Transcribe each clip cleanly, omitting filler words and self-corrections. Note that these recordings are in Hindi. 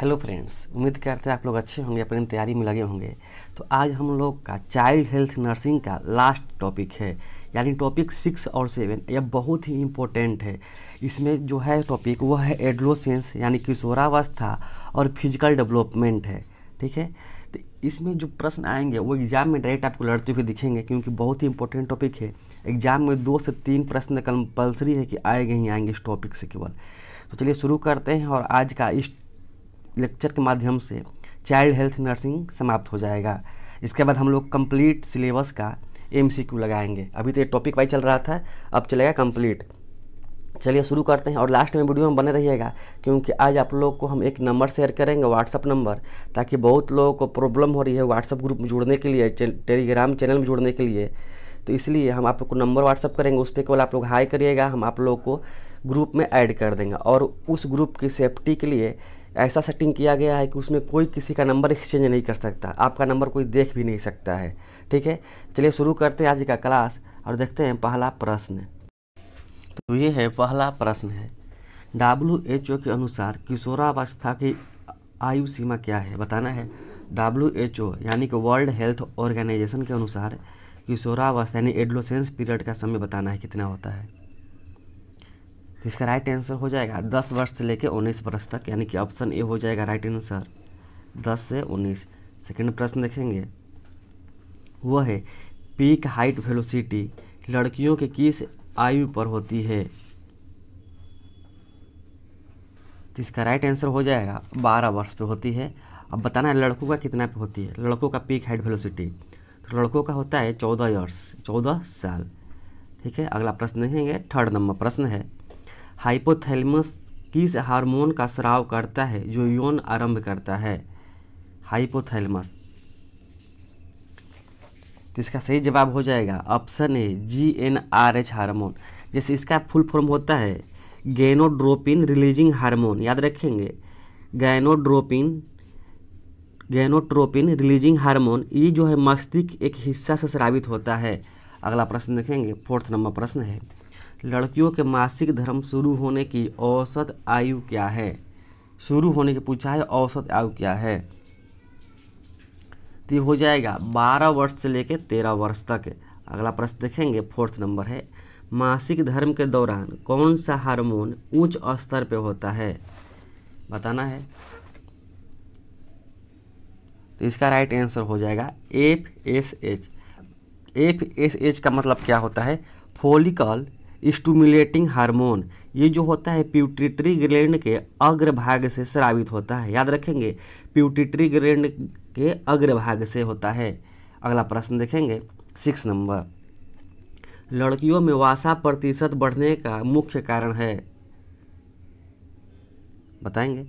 हेलो फ्रेंड्स, उम्मीद करते हैं आप लोग अच्छे होंगे, अपनी तैयारी में लगे होंगे। तो आज हम लोग का चाइल्ड हेल्थ नर्सिंग का लास्ट टॉपिक है, यानी टॉपिक 6 और 7। यह बहुत ही इम्पोर्टेंट है। इसमें जो है टॉपिक वो है एडोलेसेंस यानी किशोरावस्था और फिजिकल डेवलपमेंट है। ठीक है, तो इसमें जो प्रश्न आएंगे वो एग्ज़ाम में डायरेक्ट आपको लड़ते हुए दिखेंगे, क्योंकि बहुत ही इंपॉर्टेंट टॉपिक है। एग्ज़ाम में 2 से 3 प्रश्न कंपलसरी है कि आएंगे ही आएंगे इस टॉपिक से केवल। तो चलिए शुरू करते हैं, और आज का इस लेक्चर के माध्यम से चाइल्ड हेल्थ नर्सिंग समाप्त हो जाएगा। इसके बाद हम लोग कंप्लीट सिलेबस का MCQ लगाएंगे। अभी तो ये टॉपिक वाइज चल रहा था, अब चलेगा कंप्लीट। चलिए शुरू करते हैं, और लास्ट में वीडियो में बने रहिएगा, क्योंकि आज आप लोग को हम एक नंबर शेयर करेंगे, व्हाट्सअप नंबर, ताकि बहुत लोगों को प्रॉब्लम हो रही है व्हाट्सअप ग्रुप में जुड़ने के लिए, टेलीग्राम चैनल में जुड़ने के लिए। तो इसलिए हम आप लोग को नंबर व्हाट्सअप करेंगे, उस पर केवल आप लोग हाई करिएगा, हम आप लोग को ग्रुप में ऐड कर देंगे। और उस ग्रुप की सेफ्टी के लिए ऐसा सेटिंग किया गया है कि उसमें कोई किसी का नंबर एक्सचेंज नहीं कर सकता, आपका नंबर कोई देख भी नहीं सकता है। ठीक है, चलिए शुरू करते हैं आज का क्लास और देखते हैं पहला प्रश्न। तो ये है पहला प्रश्न है, WHO के अनुसार किशोरावस्था की आयु सीमा क्या है? बताना है। WHO यानी कि वर्ल्ड हेल्थ ऑर्गेनाइजेशन के अनुसार किशोरावस्था यानी एडोलेसेंस पीरियड का समय बताना है कितना होता है। इसका राइट आंसर हो जाएगा 10 वर्ष से लेकर 19 वर्ष तक, यानी कि ऑप्शन ए हो जाएगा राइट आंसर, 10 से 19। सेकंड प्रश्न देखेंगे, वो है पीक हाइट वेलोसिटी लड़कियों के किस आयु पर होती है? तो इसका राइट आंसर हो जाएगा 12 वर्ष पे होती है। अब बताना है लड़कों का कितना पे होती है। लड़कों का पीक हाइट वेलोसिटी, तो लड़कों का होता है 14 ईयर्स, 14 साल। ठीक है, अगला प्रश्न देखेंगे, थर्ड नंबर प्रश्न है, हाइपोथैलेमस किस हार्मोन का स्राव करता है जो यौन आरंभ करता है? हाइपोथैलेमस, तो इसका सही जवाब हो जाएगा ऑप्शन ए GnRH हार्मोन। जैसे इसका फुल फॉर्म होता है गैनोट्रोपिन रिलीजिंग हार्मोन, याद रखेंगे, गैनोट्रोपिन रिलीजिंग हार्मोन। ये जो है मस्तिष्क एक हिस्सा से स्रावित होता है। अगला प्रश्न देखेंगे, फोर्थ नंबर प्रश्न है, लड़कियों के मासिक धर्म शुरू होने की औसत आयु क्या है? शुरू होने की पूछा है, औसत आयु क्या है? तो ये हो जाएगा 12 वर्ष से लेकर 13 वर्ष तक। अगला प्रश्न देखेंगे, फोर्थ नंबर है, मासिक धर्म के दौरान कौन सा हार्मोन उच्च स्तर पे होता है? बताना है। तो इसका राइट आंसर हो जाएगा FSH। FSH का मतलब क्या होता है? Follicle stimulating hormone. ये जो होता है पिट्यूटरी ग्लैंड के अग्रभाग से स्रावित होता है, याद रखेंगे, पिट्यूटरी ग्लैंड के अग्रभाग से होता है। अगला प्रश्न देखेंगे, 6 नंबर, लड़कियों में वसा प्रतिशत बढ़ने का मुख्य कारण है? बताएंगे।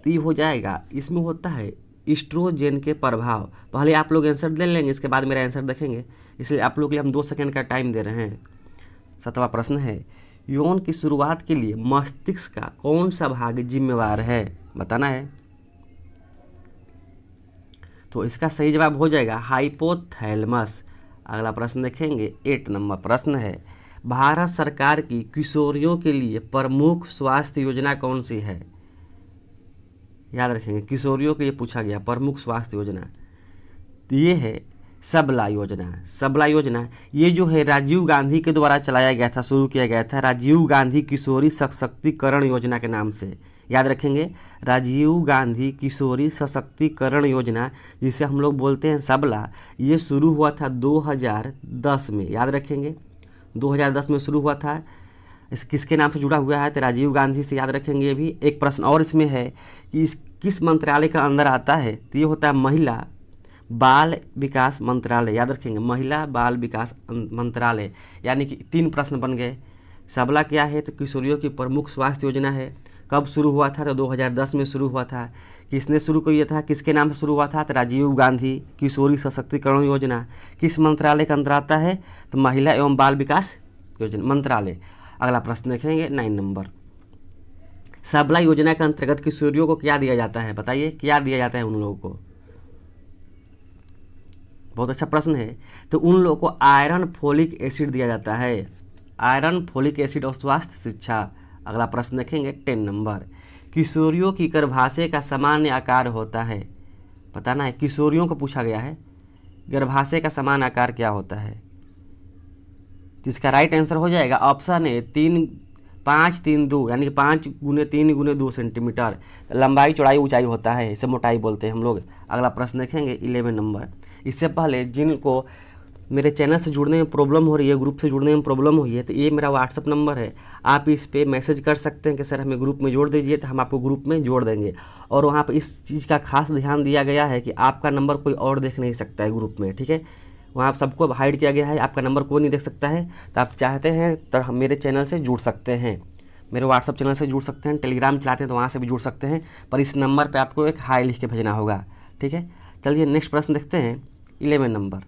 तो ये हो जाएगा, इसमें होता है एस्ट्रोजन के प्रभाव। पहले आप लोग आंसर दे लेंगे, इसके बाद मेरा आंसर देखेंगे, इसलिए आप लोग के लिए हम 2 सेकंड का टाइम दे रहे हैं। 7वां प्रश्न है, यौन की शुरुआत के लिए मस्तिष्क का कौन सा भाग जिम्मेवार है? बताना है। तो इसका सही जवाब हो जाएगा हाइपोथैलेमस। अगला प्रश्न देखेंगे, 8 नंबर प्रश्न है, भारत सरकार की किशोरियों के लिए प्रमुख स्वास्थ्य योजना कौन सी है? याद रखेंगे, किशोरियों के लिए पूछा गया प्रमुख स्वास्थ्य योजना, तो ये है सबला योजना। सबला योजना ये जो है राजीव गांधी के द्वारा चलाया गया था, शुरू किया गया था राजीव गांधी किशोरी सशक्तिकरण योजना के नाम से। याद रखेंगे, राजीव गांधी किशोरी सशक्तिकरण योजना, जिसे हम लोग बोलते हैं सबला, ये शुरू हुआ था 2010 में। याद रखेंगे, 2010 में शुरू हुआ था। इस किसके नाम से जुड़ा हुआ है? तो राजीव गांधी से। याद रखेंगे। भी एक प्रश्न और इसमें है कि इस किस मंत्रालय का अंदर आता है? तो ये होता है महिला बाल विकास मंत्रालय। याद रखेंगे, महिला बाल विकास मंत्रालय। यानी कि 3 प्रश्न बन गए। सबला क्या है? तो किशोरियों की प्रमुख स्वास्थ्य योजना है। कब शुरू हुआ था? तो 2010 में शुरू हुआ था। किसने शुरू किया था? किसके नाम से शुरू हुआ था? तो राजीव गांधी किशोरी सशक्तिकरण योजना। किस मंत्रालय के अंदर आता है? तो महिला एवं बाल विकास योजना मंत्रालय। अगला प्रश्न देखेंगे, 9 नंबर, सबला योजना के अंतर्गत किशोरियों को क्या दिया जाता है? बताइए, क्या दिया जाता है उन लोगों को? बहुत अच्छा प्रश्न है। तो उन लोगों को आयरन फोलिक एसिड दिया जाता है, आयरन फोलिक एसिड और स्वास्थ्य शिक्षा। अगला प्रश्न देखेंगे 10 नंबर, किशोरियों की गर्भाशय का सामान्य आकार होता है। बताना है, किशोरियों को पूछा गया है गर्भाशय का समान आकार क्या होता है। तो इसका राइट आंसर हो जाएगा ऑप्शन ए 5-3-2 यानी कि 5x3x2 सेंटीमीटर लंबाई चौड़ाई ऊंचाई होता है, इसे मोटाई बोलते हैं हम लोग। अगला प्रश्न देखेंगे 11 नंबर। इससे पहले जिनको मेरे चैनल से जुड़ने में प्रॉब्लम हो रही है, ग्रुप से जुड़ने में प्रॉब्लम हुई है, तो ये मेरा व्हाट्सअप नंबर है, आप इस पे मैसेज कर सकते हैं कि सर हमें ग्रुप में जोड़ दीजिए, तो हम आपको ग्रुप में जोड़ देंगे। और वहाँ पर इस चीज़ का खास ध्यान दिया गया है कि आपका नंबर कोई और देख नहीं सकता है ग्रुप में, ठीक है। वहाँ सबको हाइड किया गया है, आपका नंबर कोई नहीं देख सकता है। तो आप चाहते हैं तो हम मेरे चैनल से जुड़ सकते हैं, मेरे व्हाट्सअप चैनल से जुड़ सकते हैं, टेलीग्राम चलाते हैं तो वहाँ से भी जुड़ सकते हैं, पर इस नंबर पे आपको एक हाई लिख के भेजना होगा, ठीक है। चलिए नेक्स्ट प्रश्न देखते हैं 11 नंबर।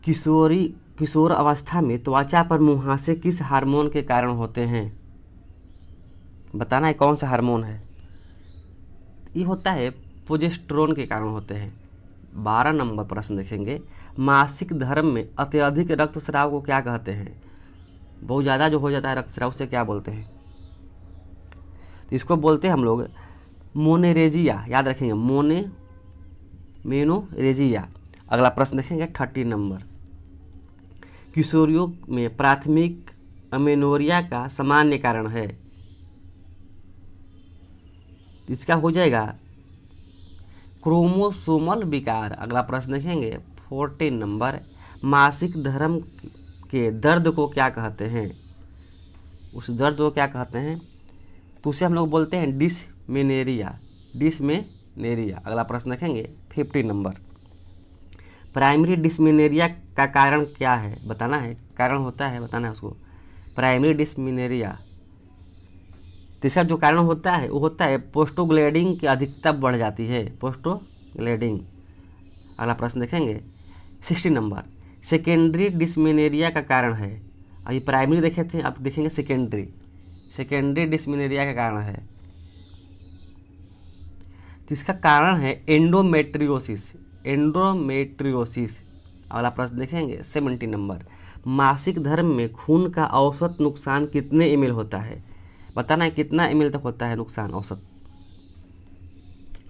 किशोर अवस्था में त्वचा पर मुहासे किस हार्मोन के कारण होते हैं। बताना है कौन सा हार्मोन है। ये होता है प्रोजेस्टेरोन के कारण होते हैं। 12 नंबर प्रश्न देखेंगे। मासिक धर्म में अत्यधिक रक्तस्राव को क्या कहते हैं। बहुत ज़्यादा जो हो जाता है रक्तस्राव से क्या बोलते हैं। तो इसको बोलते हैं हम लोग मोनेरेजिया, याद रखेंगे मेनोरेजिया। अगला प्रश्न देखेंगे 30 नंबर। किशोरियों में प्राथमिक अमेनोरिया का सामान्य कारण है। इसका हो जाएगा क्रोमोसोमल विकार। अगला प्रश्न देखेंगे 14 नंबर। मासिक धर्म के दर्द को क्या कहते हैं। उस दर्द को क्या कहते हैं, तो उसे हम लोग बोलते हैं डिस्मेनेरिया। अगला प्रश्न देखेंगे 50 नंबर। प्राइमरी डिस्मेनेरिया का कारण क्या है, बताना है। कारण होता है, बताना है उसको। प्राइमरी डिस्मेनेरिया, तीसरा जो कारण होता है वो होता है प्रोस्टोग्लैंडिन की अधिकता बढ़ जाती है, प्रोस्टोग्लैंडिन। अगला प्रश्न देखेंगे 60 नंबर। सेकेंडरी डिस्मेनेरिया का कारण है। अभी प्राइमरी देखे थे, आप देखेंगे सेकेंडरी डिस्मेनेरिया का कारण है। तो इसका कारण है एंडोमेट्रियोसिस। अगला प्रश्न देखेंगे 70 नंबर। मासिक धर्म में खून का औसत नुकसान कितने ml होता है। बताना है कितना ml तक होता है नुकसान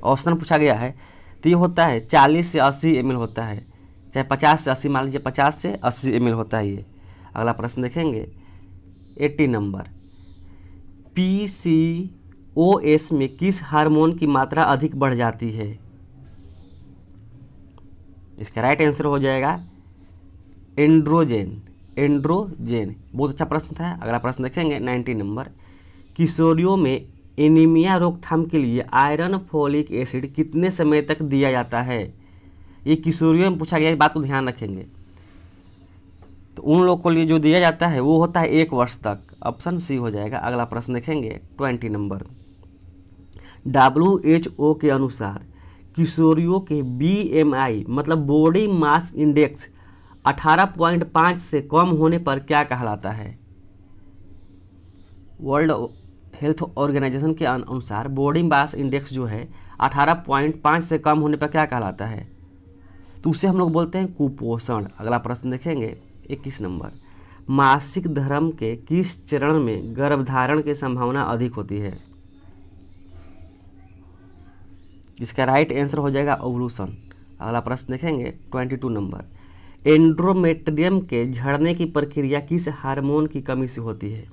औसतन पूछा गया है। तो ये होता है 40 से 80 ml होता है, चाहे 50 से 80, मान लीजिए 50 से 80 ml होता है ये। अगला प्रश्न देखेंगे 80 नंबर। PCOS में किस हार्मोन की मात्रा अधिक बढ़ जाती है। इसका राइट आंसर हो जाएगा एंड्रोजेन। बहुत अच्छा प्रश्न था। अगला प्रश्न देखेंगे 90 नंबर। किशोरियों में एनीमिया रोकथाम के लिए आयरन फोलिक एसिड कितने समय तक दिया जाता है। ये किशोरियों में पूछा गया, इस बात को ध्यान रखेंगे। तो उन लोगों के लिए जो दिया जाता है वो होता है 1 वर्ष तक। ऑप्शन सी हो जाएगा। अगला प्रश्न देखेंगे 20 नंबर। WHO के अनुसार किशोरियों के BMI मतलब बॉडी मास इंडेक्स 18.5 से कम होने पर क्या कहलाता है। वर्ल्ड हेल्थ ऑर्गेनाइजेशन के अनुसार बॉडी मास इंडेक्स जो है 18.5 से कम होने पर क्या कहलाता है, तो उसे हम लोग बोलते हैं कुपोषण। अगला प्रश्न देखेंगे 21 नंबर। मासिक धर्म के किस चरण में गर्भधारण की संभावना अधिक होती है। इसका राइट आंसर हो जाएगा ओवुलेशन। अगला प्रश्न देखेंगे 22 नंबर। एंड्रोमेट्रियम के झड़ने की प्रक्रिया किस हार्मोन की कमी से होती है।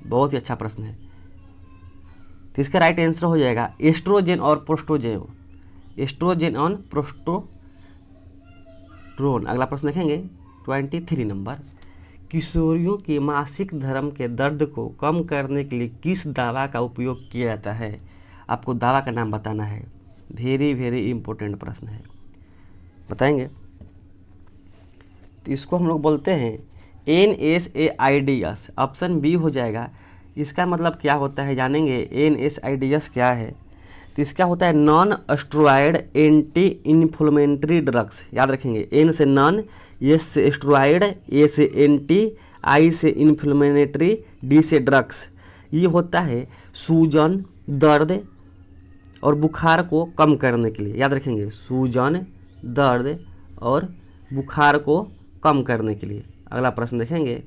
बहुत ही अच्छा प्रश्न है। तो इसका राइट आंसर हो जाएगा एस्ट्रोजेन और प्रोस्टोजेन। अगला प्रश्न देखेंगे 23 नंबर। किशोरियों के मासिक धर्म के दर्द को कम करने के लिए किस दवा का उपयोग किया जाता है। आपको दवा का नाम बताना है। वेरी इंपॉर्टेंट प्रश्न है, बताएंगे। तो इसको हम लोग बोलते हैं NSAIDs। ऑप्शन बी हो जाएगा। इसका मतलब क्या होता है जानेंगे। NSAIDs क्या है, तो इसका होता है non steroid anti inflammatory drugs. याद रखेंगे, N से नॉन, S से स्टेरॉयड, A से एंटी, I से इन्फ्लेमेटरी, D से ड्रग्स। ये होता है सूजन, दर्द और बुखार को कम करने के लिए। याद रखेंगे, सूजन, दर्द और बुखार को कम करने के लिए। अगला प्रश्न देखेंगे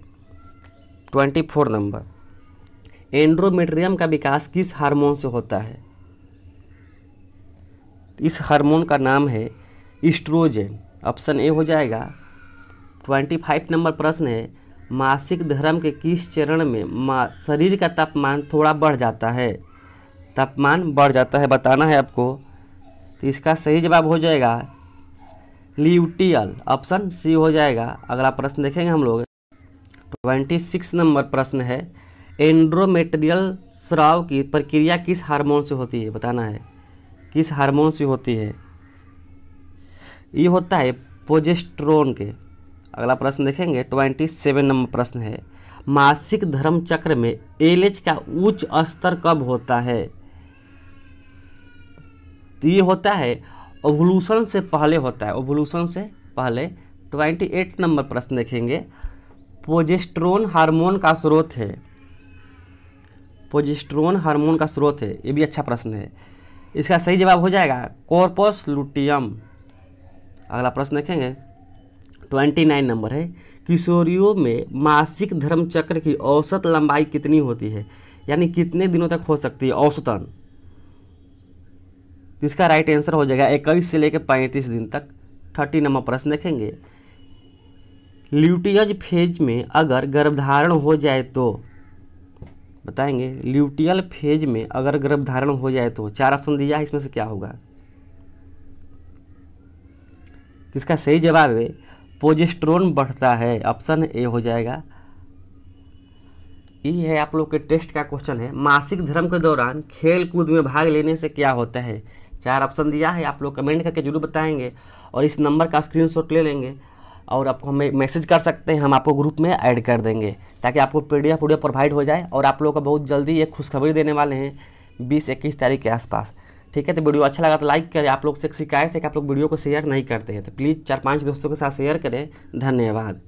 24 नंबर। एंड्रोमेट्रियम का विकास किस हार्मोन से होता है? इस हार्मोन का नाम है ईस्ट्रोजन। ऑप्शन ए हो जाएगा। 25 नंबर प्रश्न है, मासिक धर्म के किस चरण में शरीर का तापमान थोड़ा बढ़ जाता है? तापमान बढ़ जाता है बताना है आपको। तो इसका सही जवाब हो जाएगा ल्यूटियल। ऑप्शन सी हो जाएगा। अगला प्रश्न देखेंगे हम लोग। 26 नंबर प्रश्न है, एंड्रोमेट्रियल स्राव की प्रक्रिया किस हार्मोन से होती है? बताना है किस हार्मोन से होती है। ये होता है प्रोजेस्टेरोन के। अगला प्रश्न देखेंगे। 27 नंबर प्रश्न है, मासिक धर्म चक्र में एलएच का उच्च स्तर कब होता है? तो ये होता है ओवुलेशन से पहले होता है, ओवुलेशन से पहले। 28 नंबर प्रश्न देखेंगे। प्रोजेस्टेरोन हार्मोन का स्रोत है, प्रोजेस्टेरोन हार्मोन का स्रोत है। ये भी अच्छा प्रश्न है। इसका सही जवाब हो जाएगा कॉर्पस लुटियम। अगला प्रश्न देखेंगे। 29 नंबर है, किशोरियों में मासिक धर्म चक्र की औसत लंबाई कितनी होती है? यानी कितने दिनों तक हो सकती है औसतन? तो इसका राइट आंसर हो जाएगा 21 से लेकर 35 दिन तक। 30 नंबर प्रश्न देखेंगे। ल्यूटियज फेज में अगर गर्भधारण हो जाए तो बताएंगे। ल्यूटियल फेज में अगर गर्भधारण हो जाए तो 4 ऑप्शन दिया है, इसमें से क्या होगा? तो इसका सही जवाब है प्रोजेस्टेरोन बढ़ता है। ऑप्शन ए हो जाएगा। ये है आप लोग के टेस्ट का क्वेश्चन है, मासिक धर्म के दौरान खेल कूद में भाग लेने से क्या होता है? 4 ऑप्शन दिया है, आप लोग कमेंट करके जरूर बताएंगे और इस नंबर का स्क्रीनशॉट ले लेंगे और आपको हमें मैसेज कर सकते हैं, हम आपको ग्रुप में ऐड कर देंगे ताकि आपको पीडीएफ प्रोवाइड हो जाए। और आप लोग को बहुत जल्दी एक खुशखबरी देने वाले हैं 20-21 तारीख के आसपास। ठीक है, तो वीडियो अच्छा लगा तो लाइक करें। आप लोग से शिकायत है कि आप लोग वीडियो को शेयर नहीं करते हैं, तो प्लीज़ 4-5 दोस्तों के साथ शेयर करें। धन्यवाद।